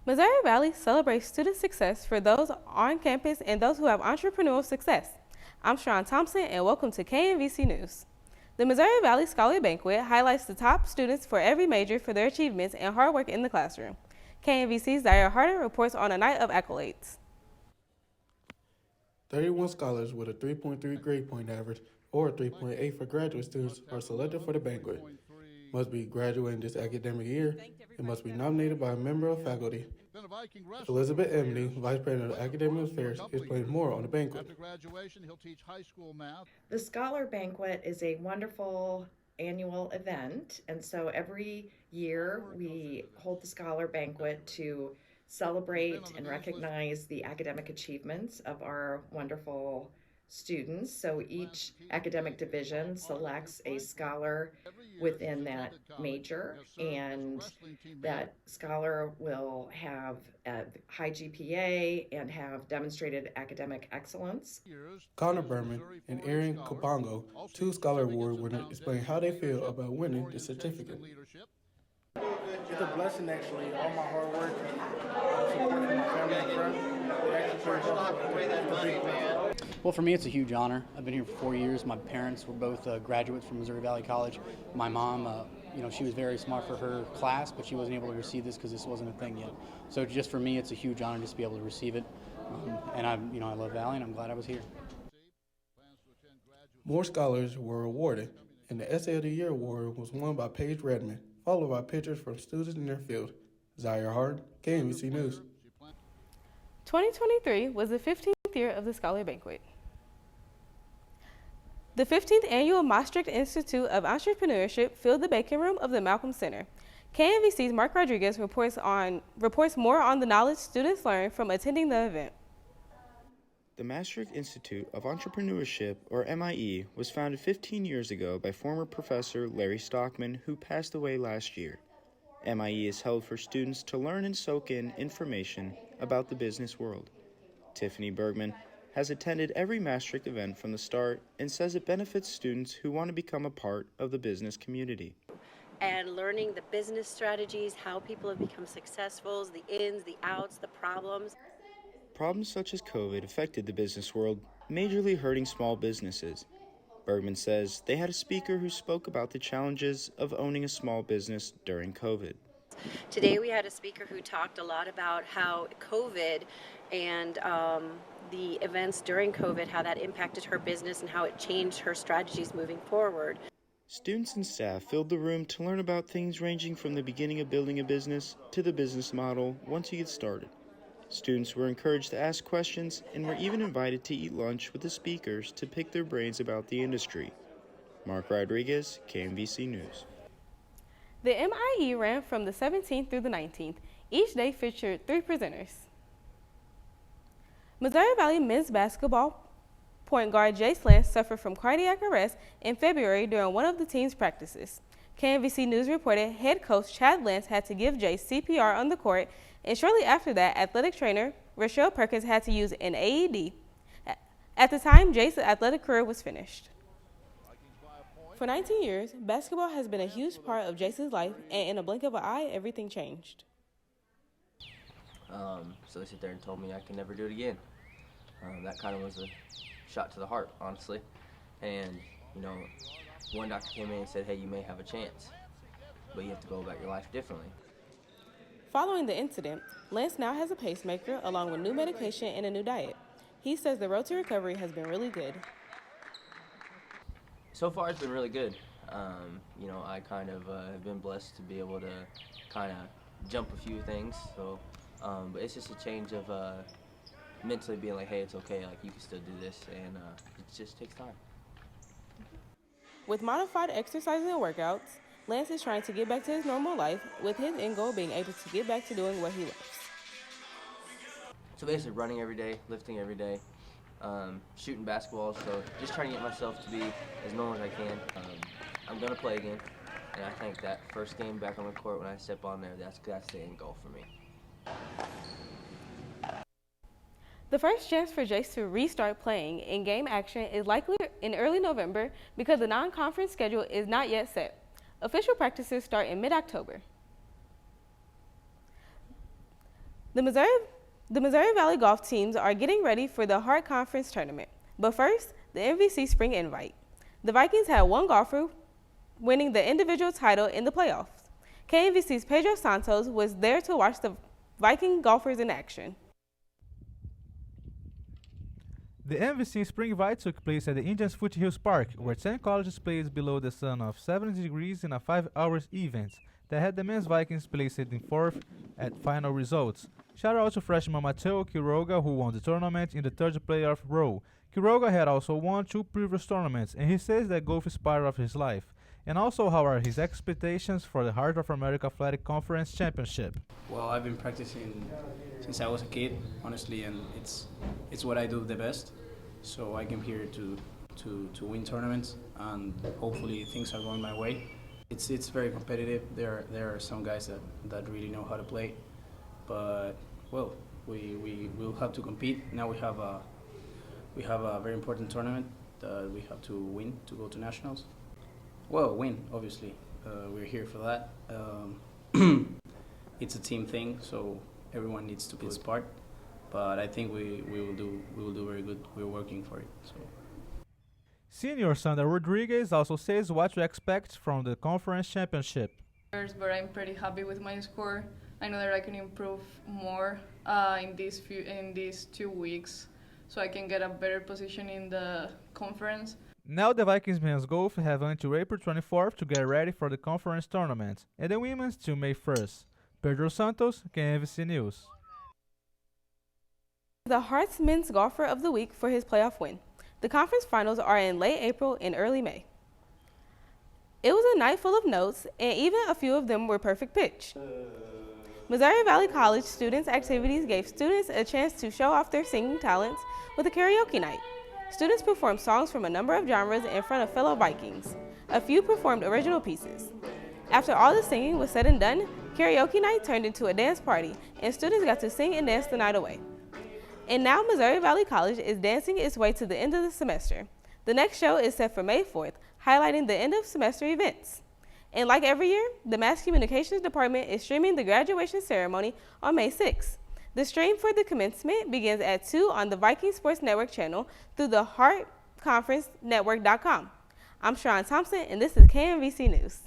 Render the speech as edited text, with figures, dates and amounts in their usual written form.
Missouri Valley celebrates student success for those on campus and those who have entrepreneurial success. I'm Sharon Thompson, and welcome to KMVC News. The Missouri Valley Scholar Banquet highlights the top students for every major for their achievements and hard work in the classroom. KMVC's Zaire Harder reports on a night of accolades. 31 scholars with a 3.3 grade point average or a 3.8 for graduate students are selected for the banquet. Must be graduating this academic year and must be nominated by a member of faculty. Elizabeth Emney, Vice President of Academic Affairs, explains more on the banquet. The Scholar Banquet is a wonderful annual event, and so every year we hold the Scholar Banquet to celebrate and recognize the academic achievements of our wonderful students. So each academic division selects a scholar within that major, and that scholar will have a high GPA and have demonstrated academic excellence. Connor Berman and Aaron Kapongo, two Scholar Award winners, explain how they feel about winning the certificate. It's a blessing, actually. All my hard work and support from my family and friends, it actually pays off. Well, for me, it's a huge honor. I've been here for 4 years. My parents were both graduates from Missouri Valley College. My mom, she was very smart for her class, but she wasn't able to receive this because this wasn't a thing yet. So just for me, it's a huge honor just to be able to receive it. And I love Valley, and I'm glad I was here. More scholars were awarded, and the Essay of the Year award was won by Paige Redmond, followed by pictures from students in their field. Zaire Hard, KMVC News. 2023 was the 15th year of the Scholar Banquet. The 15th annual Maastricht Institute of Entrepreneurship filled the banquet room of the Malcolm Center. KMVC's Mark Rodriguez reports more on the knowledge students learned from attending the event. The Maastricht Institute of Entrepreneurship, or MIE, was founded 15 years ago by former professor Larry Stockman, who passed away last year. MIE is held for students to learn and soak in information about the business world. Tiffany Bergman has attended every Maastricht event from the start and says it benefits students who want to become a part of the business community. And learning the business strategies, how people have become successful, the ins, the outs, the problems. Problems such as COVID affected the business world, majorly hurting small businesses. Bergman says they had a speaker who spoke about the challenges of owning a small business during COVID. Today we had a speaker who talked a lot about how COVID and the events during COVID, how that impacted her business and how it changed her strategies moving forward. Students and staff filled the room to learn about things ranging from the beginning of building a business to the business model once you get started. Students were encouraged to ask questions and were even invited to eat lunch with the speakers to pick their brains about the industry. Mark Rodriguez, KMVC News. The MIE ran from the 17th through the 19th. Each day featured 3 presenters. Missouri Valley men's basketball point guard Jace Lance suffered from cardiac arrest in February during one of the team's practices. KMVC News reported head coach Chad Lance had to give Jace CPR on the court, and shortly after that, athletic trainer Rochelle Perkins had to use an AED. At the time, Jace's athletic career was finished. For 19 years, basketball has been a huge part of Jace's life, and in a blink of an eye, everything changed. So they sit there and told me I could never do it again. That kind of was a shot to the heart, honestly. And, one doctor came in and said, hey, you may have a chance, but you have to go about your life differently. Following the incident, Lance now has a pacemaker along with new medication and a new diet. He says the road to recovery has been really good. So far, it's been really good. I kind of have been blessed to be able to kind of jump a few things. So, but it's just a change of mentally being like, hey, it's okay. Like, you can still do this, and it just takes time. With modified exercises and workouts, Lance is trying to get back to his normal life, with his end goal being able to get back to doing what he loves. So basically running every day, lifting every day, shooting basketball, so just trying to get myself to be as normal as I can. I'm going to play again, and I think that first game back on the court when I step on there, that's the end goal for me. The first chance for Jace to restart playing in game action is likely in early November because the non-conference schedule is not yet set. Official practices start in mid-October. The Missouri Valley golf teams are getting ready for the Hart Conference tournament. But first, the MVC Spring Invite. The Vikings had one golfer winning the individual title in the playoffs. KMVC's Pedro Santos was there to watch the Viking golfers in action. The MVC Spring Invite took place at the Indians Foothills Park, where 10 colleges played below the sun of 70 degrees in a 5-hour event that had the men's Vikings placed in fourth at final results. Shout out to freshman Mateo Quiroga, who won the tournament in the third playoff role. Quiroga had also won 2 previous tournaments, and he says that golf is part of his life. And also, how are his expectations for the Heart of America Athletic Conference Championship? Well, I've been practicing since I was a kid, honestly, and it's what I do the best. So I came here to win tournaments, and hopefully things are going my way. It's very competitive. There are some guys that really know how to play, but well, we will have to compete. Now we have a very important tournament that we have to win to go to nationals. Well, win, obviously. We're here for that. It's a team thing, so everyone needs to play his part. But I think we will do very good. We're working for it. So. Senior Sandra Rodriguez also says what to expect from the conference championship. But I'm pretty happy with my score. I know that I can improve more in these 2 weeks, so I can get a better position in the conference. Now the Vikings men's golf have until April 24th to get ready for the conference tournament, and the women's till May 1st. Pedro Santos, KMVC News. The Hearts Men's Golfer of the Week for his playoff win. The conference finals are in late April and early May. It was a night full of notes, and even a few of them were perfect pitch. Missouri Valley College students' activities gave students a chance to show off their singing talents with a karaoke night. Students performed songs from a number of genres in front of fellow Vikings. A few performed original pieces. After all the singing was said and done, karaoke night turned into a dance party, and students got to sing and dance the night away. And now Missouri Valley College is dancing its way to the end of the semester. The next show is set for May 4th, highlighting the end of semester events. And like every year, the Mass Communications Department is streaming the graduation ceremony on May 6th. The stream for the commencement begins at 2 on the Viking Sports Network channel through the HeartConferenceNetwork.com. I'm Sharon Thompson, and this is KMVC News.